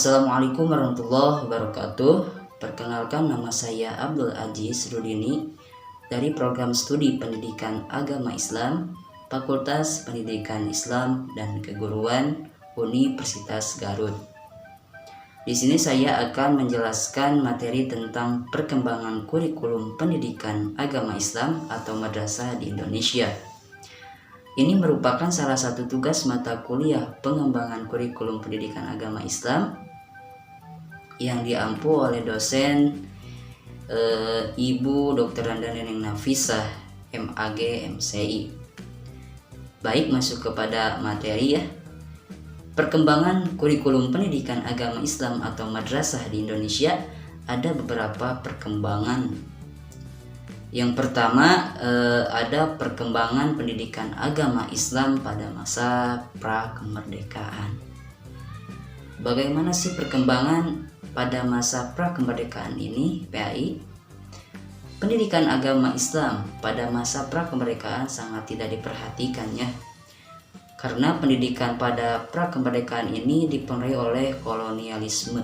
Assalamualaikum warahmatullahi wabarakatuh. Perkenalkan, nama saya Abdul Aziz Rudini dari program studi pendidikan agama Islam, Fakultas Pendidikan Islam dan Keguruan Universitas Garut. Di sini saya akan menjelaskan materi tentang perkembangan kurikulum pendidikan agama Islam atau madrasah di Indonesia. Ini merupakan salah satu tugas mata kuliah pengembangan kurikulum pendidikan agama Islam yang diampu oleh dosen Ibu Dr. Randa Neneng Nafisah, MAG, MCI. Baik, masuk kepada materi ya. Perkembangan kurikulum pendidikan agama Islam atau madrasah di Indonesia ada beberapa perkembangan. Yang pertama ada perkembangan pendidikan agama Islam pada masa pra-kemerdekaan. Bagaimana sih perkembangan pada masa pra-kemerdekaan ini, PAI? Pendidikan agama Islam pada masa pra-kemerdekaan sangat tidak diperhatikan ya. Karena pendidikan pada pra-kemerdekaan ini dipengaruhi oleh kolonialisme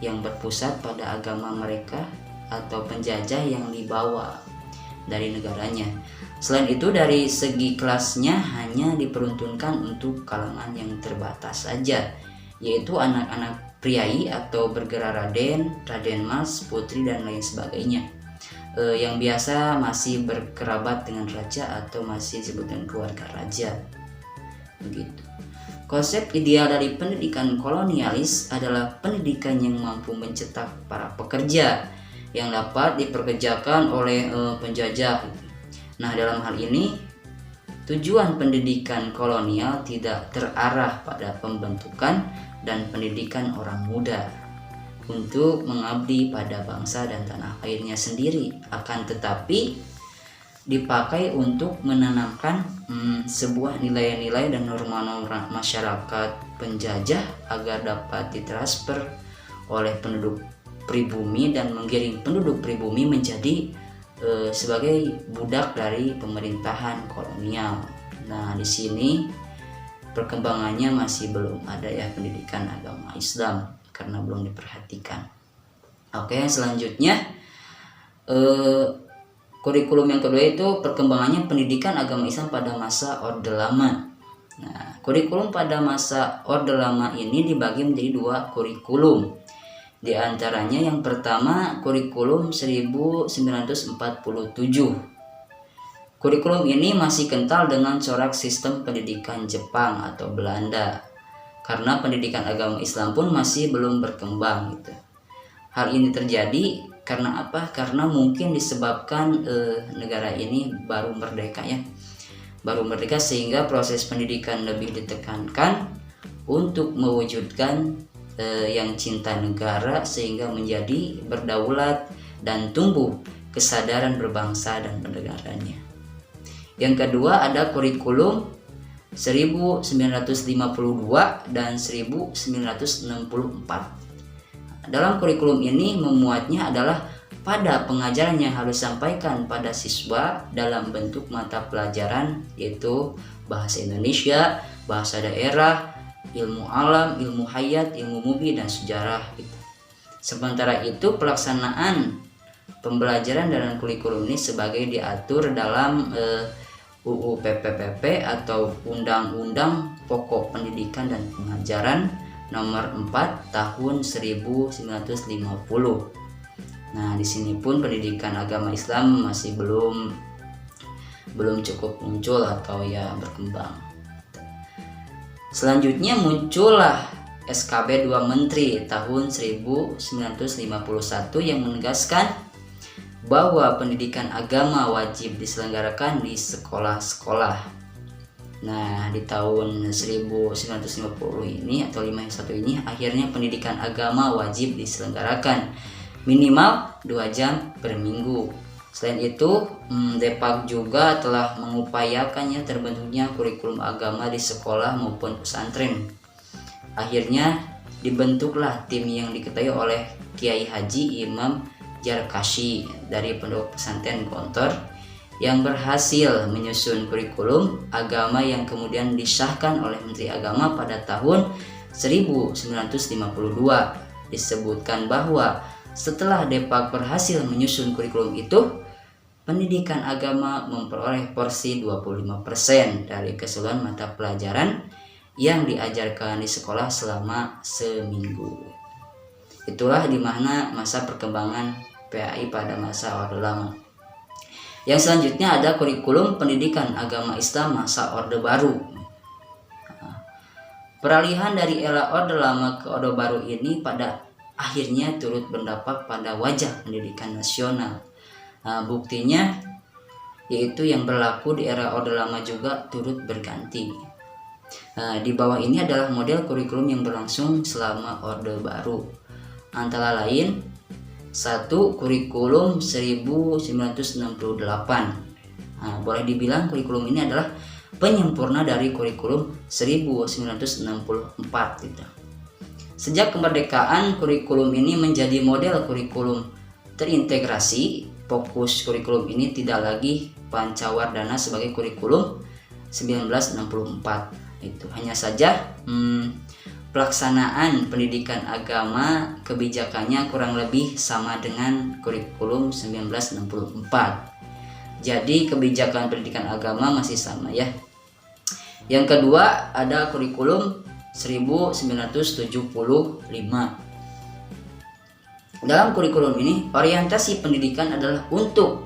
yang berpusat pada agama mereka atau penjajah yang dibawa dari negaranya. Selain itu, dari segi kelasnya hanya diperuntukkan untuk kalangan yang terbatas saja, yaitu anak-anak priai atau bergerak raden, raden mas, putri dan lain sebagainya, yang biasa masih berkerabat dengan raja atau masih disebut dengan keluarga raja. Begitu. Konsep ideal dari pendidikan kolonialis adalah pendidikan yang mampu mencetak para pekerja yang dapat diperkerjakan oleh penjajah. Nah, dalam hal ini tujuan pendidikan kolonial tidak terarah pada pembentukan dan pendidikan orang muda untuk mengabdi pada bangsa dan tanah airnya sendiri, akan tetapi dipakai untuk menanamkan sebuah nilai-nilai dan norma-norma masyarakat penjajah agar dapat ditransfer oleh penduduk pribumi dan menggiring penduduk pribumi menjadi sebagai budak dari pemerintahan kolonial. Nah, di sini perkembangannya masih belum ada ya pendidikan agama Islam karena belum diperhatikan. Oke, selanjutnya kurikulum yang kedua itu perkembangannya pendidikan agama Islam pada masa Orde Lama. Nah, kurikulum pada masa Orde Lama ini dibagi menjadi dua kurikulum. Di antaranya yang pertama kurikulum 1947. Kurikulum ini masih kental dengan corak sistem pendidikan Jepang atau Belanda, karena pendidikan agama Islam pun masih belum berkembang gitu. Hal ini terjadi karena apa? Karena mungkin disebabkan negara ini baru merdeka ya. Baru merdeka sehingga proses pendidikan lebih ditekankan untuk mewujudkan yang cinta negara sehingga menjadi berdaulat dan tumbuh kesadaran berbangsa dan bernegaranya. Yang kedua ada kurikulum 1952 dan 1964. Dalam kurikulum ini memuatnya adalah pada pengajaran yang harus disampaikan pada siswa dalam bentuk mata pelajaran, yaitu bahasa Indonesia, bahasa daerah, ilmu alam, ilmu hayat, ilmu mubi, dan sejarah gitu. Sementara itu pelaksanaan pembelajaran dalam kurikulum ini sebagai diatur dalam UU PPPP atau Undang-Undang Pokok Pendidikan dan Pengajaran nomor 4 tahun 1950. Nah, di sini pun pendidikan agama Islam masih belum cukup muncul atau ya berkembang. Selanjutnya muncullah SKB 2 Menteri tahun 1951 yang menegaskan bahwa pendidikan agama wajib diselenggarakan di sekolah-sekolah. Nah, di tahun 1950 ini atau 51 ini akhirnya pendidikan agama wajib diselenggarakan minimal 2 jam per minggu. Selain itu, Depak juga telah mengupayakannya terbentuknya kurikulum agama di sekolah maupun pesantren. Akhirnya dibentuklah tim yang diketuai oleh Kiai Haji Imam Jarkashi dari Pondok Pesantren Gontor yang berhasil menyusun kurikulum agama yang kemudian disahkan oleh Menteri Agama pada tahun 1952 disebutkan bahwa setelah Depak berhasil menyusun kurikulum itu, pendidikan agama memperoleh porsi 25% dari keseluruhan mata pelajaran yang diajarkan di sekolah selama seminggu. Itulah dimana masa perkembangan PAI pada masa Orde Lama. Yang selanjutnya ada kurikulum pendidikan agama Islam masa Orde Baru. Peralihan dari era Orde Lama ke Orde Baru ini pada akhirnya turut berdampak pada wajah pendidikan nasional. Buktinya yaitu yang berlaku di era Orde Lama juga turut berganti. Di bawah ini adalah model kurikulum yang berlangsung selama Orde Baru. Antara lain 1. Kurikulum 1968. Boleh dibilang kurikulum ini adalah penyempurna dari kurikulum 1964 gitu. Sejak kemerdekaan, kurikulum ini menjadi model kurikulum terintegrasi. Fokus kurikulum ini tidak lagi Pancawardhana sebagai kurikulum 1964. Itu hanya saja pelaksanaan pendidikan agama kebijakannya kurang lebih sama dengan kurikulum 1964. Jadi kebijakan pendidikan agama masih sama ya. Yang kedua ada kurikulum 1975. Dalam kurikulum ini, orientasi pendidikan adalah untuk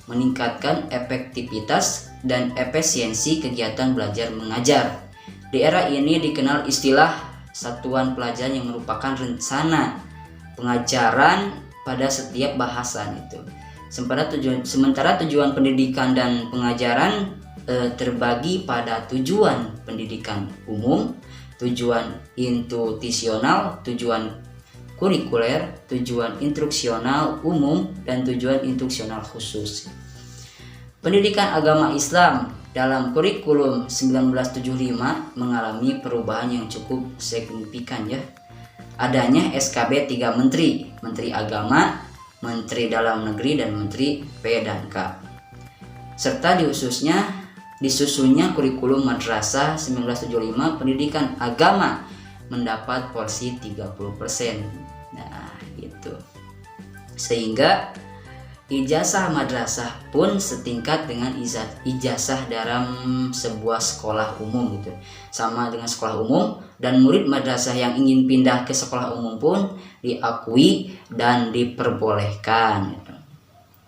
meningkatkan efektivitas dan efisiensi kegiatan belajar mengajar. Di era ini dikenal istilah satuan pelajaran yang merupakan rencana pengajaran pada setiap bahasan itu. Sementara tujuan pendidikan dan pengajaran terbagi pada tujuan pendidikan umum, tujuan institusional, tujuan kurikuler, tujuan instruksional umum, dan tujuan instruksional khusus. Pendidikan agama Islam dalam kurikulum 1975 mengalami perubahan yang cukup signifikan ya. Adanya SKB 3 Menteri, Menteri Agama, Menteri Dalam Negeri, dan Menteri P dan K. Serta disusunnya kurikulum madrasah 1975, pendidikan agama mendapat porsi 30%. Nah, gitu. Sehingga ijazah madrasah pun setingkat dengan ijazah dalam sebuah sekolah umum gitu. Sama dengan sekolah umum, dan murid madrasah yang ingin pindah ke sekolah umum pun diakui dan diperbolehkan gitu.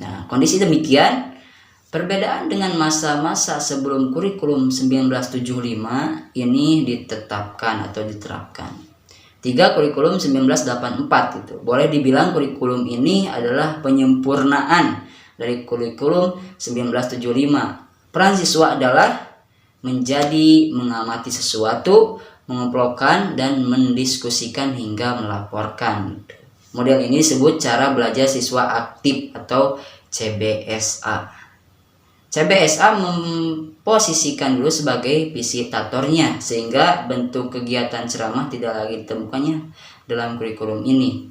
Nah, kondisi demikian, perbedaan dengan masa-masa sebelum kurikulum 1975 ini ditetapkan atau diterapkan. 3. Kurikulum 1984 gitu. Boleh dibilang kurikulum ini adalah penyempurnaan dari kurikulum 1975. Peran siswa adalah mengamati sesuatu, mengumpulkan dan mendiskusikan hingga melaporkan. Model ini disebut cara belajar siswa aktif atau CBSA. CBSA memposisikan dulu sebagai visitatornya, sehingga bentuk kegiatan ceramah tidak lagi ditemukannya dalam kurikulum ini.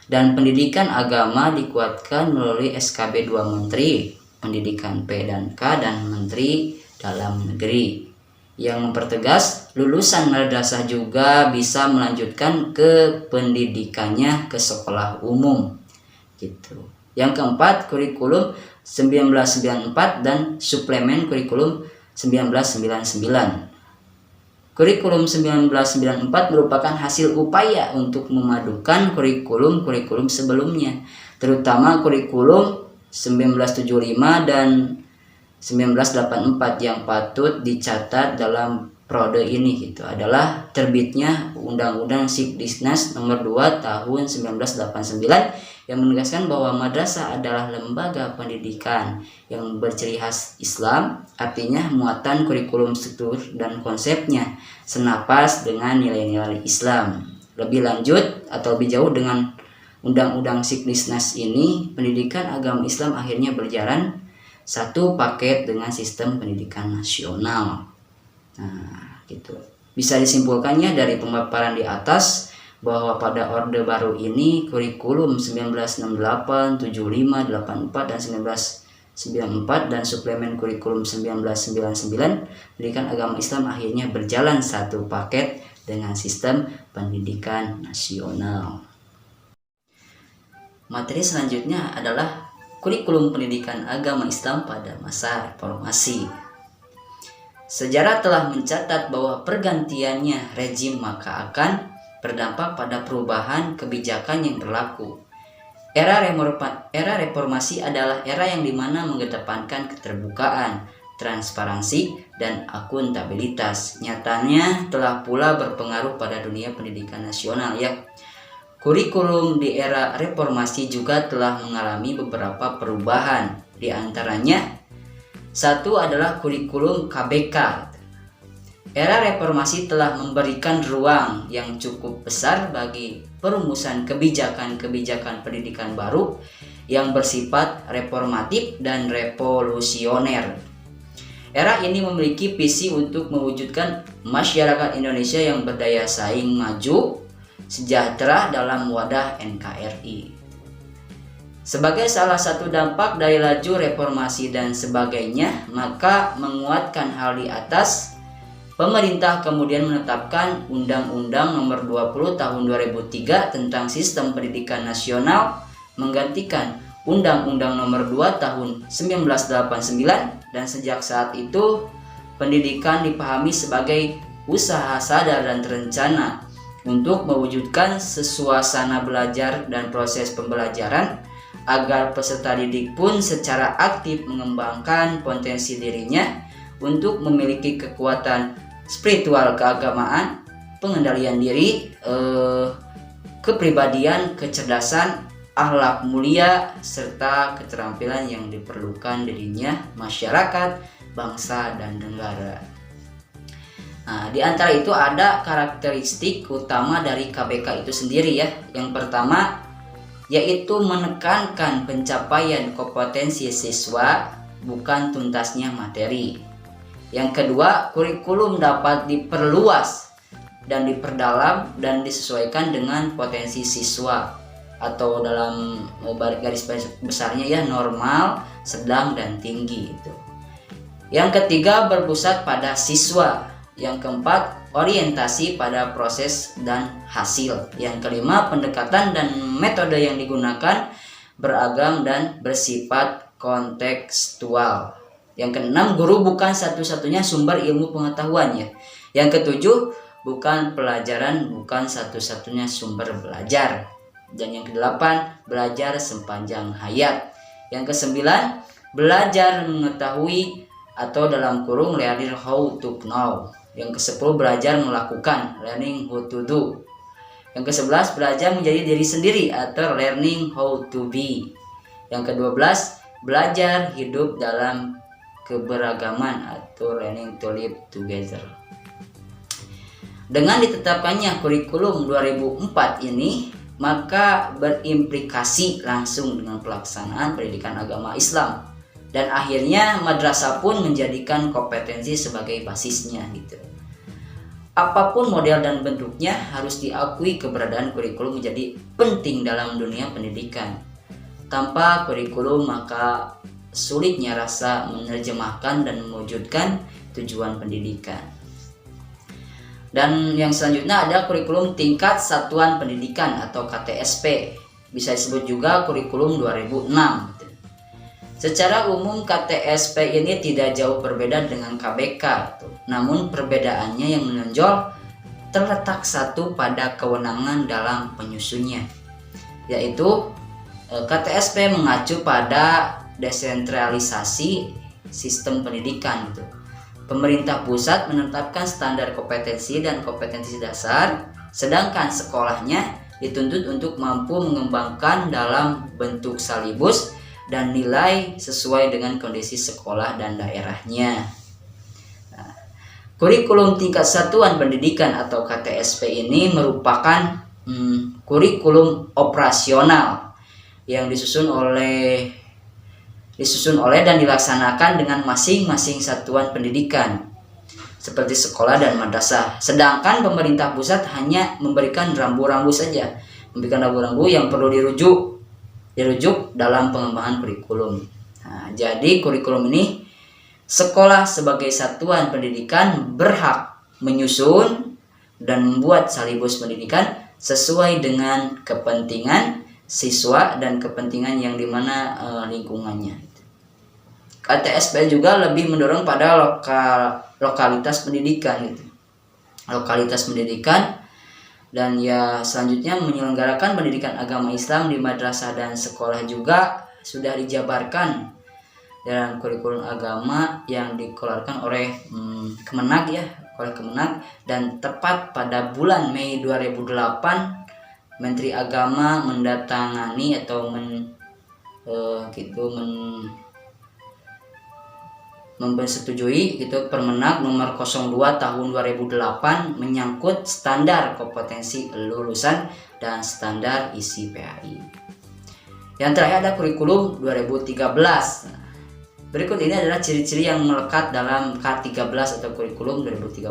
Dan pendidikan agama dikuatkan melalui SKB 2 Menteri, Pendidikan P dan K, dan Menteri Dalam Negeri, yang mempertegas lulusan madrasah juga bisa melanjutkan ke pendidikannya ke sekolah umum gitu. Yang keempat, kurikulum 1994 dan suplemen kurikulum 1999. Kurikulum 1994 merupakan hasil upaya untuk memadukan kurikulum-kurikulum sebelumnya, terutama kurikulum 1975 dan 1984. Yang patut dicatat dalam periode ini gitu adalah terbitnya Undang-Undang Sikdisnas Nomor 2 Tahun 1989 yang menegaskan bahwa madrasah adalah lembaga pendidikan yang berciri khas Islam, artinya muatan kurikulum struktur dan konsepnya senapas dengan nilai-nilai Islam. Lebih lanjut atau lebih jauh dengan Undang-Undang Sikdisnas ini, pendidikan agama Islam akhirnya berjalan satu paket dengan sistem pendidikan nasional. Nah, gitu. Bisa disimpulkannya dari pemaparan di atas bahwa pada Orde Baru ini kurikulum 1968, 75, 84, dan 1994 dan suplemen kurikulum 1999 pendidikan agama Islam akhirnya berjalan satu paket dengan sistem pendidikan nasional. Materi selanjutnya adalah kurikulum pendidikan agama Islam pada masa reformasi. Sejarah telah mencatat bahwa pergantiannya rezim maka akan berdampak pada perubahan kebijakan yang berlaku. Era reformasi adalah era yang dimana mengedepankan keterbukaan, transparansi, dan akuntabilitas. Nyatanya telah pula berpengaruh pada dunia pendidikan nasional ya. Kurikulum di era reformasi juga telah mengalami beberapa perubahan. Di antaranya, satu adalah kurikulum KBK. Era reformasi telah memberikan ruang yang cukup besar bagi perumusan kebijakan-kebijakan pendidikan baru yang bersifat reformatif dan revolusioner. Era ini memiliki visi untuk mewujudkan masyarakat Indonesia yang berdaya saing maju, sejahtera dalam wadah NKRI. Sebagai salah satu dampak dari laju reformasi dan sebagainya, maka menguatkan hal di atas, pemerintah kemudian menetapkan Undang-Undang Nomor 20 Tahun 2003 tentang Sistem Pendidikan Nasional menggantikan Undang-Undang Nomor 2 Tahun 1989, dan sejak saat itu pendidikan dipahami sebagai usaha sadar dan terencana untuk mewujudkan suasana belajar dan proses pembelajaran agar peserta didik pun secara aktif mengembangkan potensi dirinya untuk memiliki kekuatan spiritual keagamaan, pengendalian diri, kepribadian, kecerdasan, akhlak mulia, serta keterampilan yang diperlukan dirinya, masyarakat, bangsa, dan negara. Nah, di antara itu ada karakteristik utama dari KBK itu sendiri ya. Yang pertama yaitu menekankan pencapaian kompetensi siswa, bukan tuntasnya materi. Yang kedua, kurikulum dapat diperluas dan diperdalam dan disesuaikan dengan potensi siswa, atau dalam garis besarnya ya normal, sedang, dan tinggi itu. Yang ketiga, berpusat pada siswa. Yang keempat, orientasi pada proses dan hasil. Yang kelima, pendekatan dan metode yang digunakan beragam dan bersifat kontekstual. Yang keenam, guru bukan satu-satunya sumber ilmu pengetahuan ya. Yang ketujuh, bukan pelajaran bukan satu-satunya sumber belajar. Dan yang kedelapan, belajar sepanjang hayat. Yang kesembilan, belajar mengetahui atau dalam kurung learning how to know. Yang ke-10, belajar melakukan, learning how to do. Yang ke-11, belajar menjadi diri sendiri atau learning how to be. Yang ke-12, belajar hidup dalam keberagaman atau learning to live together. Dengan ditetapkannya kurikulum 2004 ini, maka berimplikasi langsung dengan pelaksanaan pendidikan agama Islam. Dan akhirnya madrasah pun menjadikan kompetensi sebagai basisnya gitu. Apapun model dan bentuknya, harus diakui keberadaan kurikulum menjadi penting dalam dunia pendidikan. Tanpa kurikulum maka sulitnya rasa menerjemahkan dan mewujudkan tujuan pendidikan. Dan yang selanjutnya ada kurikulum tingkat satuan pendidikan atau KTSP. Bisa disebut juga kurikulum 2006. Secara umum KTSP ini tidak jauh berbeda dengan KBK. Namun perbedaannya yang menonjol terletak satu pada kewenangan dalam penyusunnya. Yaitu KTSP mengacu pada desentralisasi sistem pendidikan gitu. Pemerintah pusat menetapkan standar kompetensi dan kompetensi dasar, sedangkan sekolahnya dituntut untuk mampu mengembangkan dalam bentuk salibus dan nilai sesuai dengan kondisi sekolah dan daerahnya. Nah, kurikulum tingkat satuan pendidikan atau KTSP ini merupakan kurikulum operasional yang disusun oleh dan dilaksanakan dengan masing-masing satuan pendidikan seperti sekolah dan madrasah. Sedangkan pemerintah pusat hanya memberikan rambu-rambu saja, memberikan rambu-rambu yang perlu dirujuk dalam pengembangan kurikulum. Nah, jadi kurikulum ini sekolah sebagai satuan pendidikan berhak menyusun dan membuat salibus pendidikan sesuai dengan kepentingan siswa dan kepentingan yang dimana lingkungannya. KTSP juga lebih mendorong pada lokalitas pendidikan gitu. Lokalitas pendidikan, dan ya selanjutnya menyelenggarakan pendidikan agama Islam di madrasah dan sekolah juga sudah dijabarkan dalam kurikulum agama yang dikeluarkan oleh Kemenag ya, oleh Kemenag, dan tepat pada bulan Mei 2008 Menteri Agama mendatangani atau mempersetujui gitu Permenag nomor 02 tahun 2008 menyangkut standar kompetensi lulusan dan standar isi PAI. Yang terakhir ada kurikulum 2013. Berikut ini adalah ciri-ciri yang melekat dalam K13 atau kurikulum 2013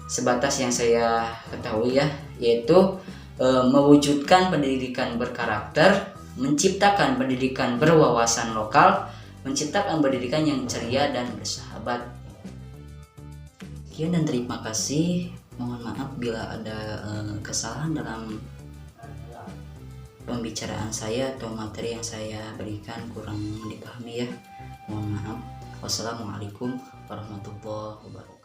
sebatas yang saya ketahui ya, yaitu mewujudkan pendidikan berkarakter, menciptakan pendidikan berwawasan lokal, menciptakan pendidikan yang ceria dan bersahabat. Sekian dan terima kasih. Mohon maaf bila ada kesalahan dalam pembicaraan saya atau materi yang saya berikan kurang dipahami ya. Mohon maaf. Wassalamualaikum warahmatullahi wabarakatuh.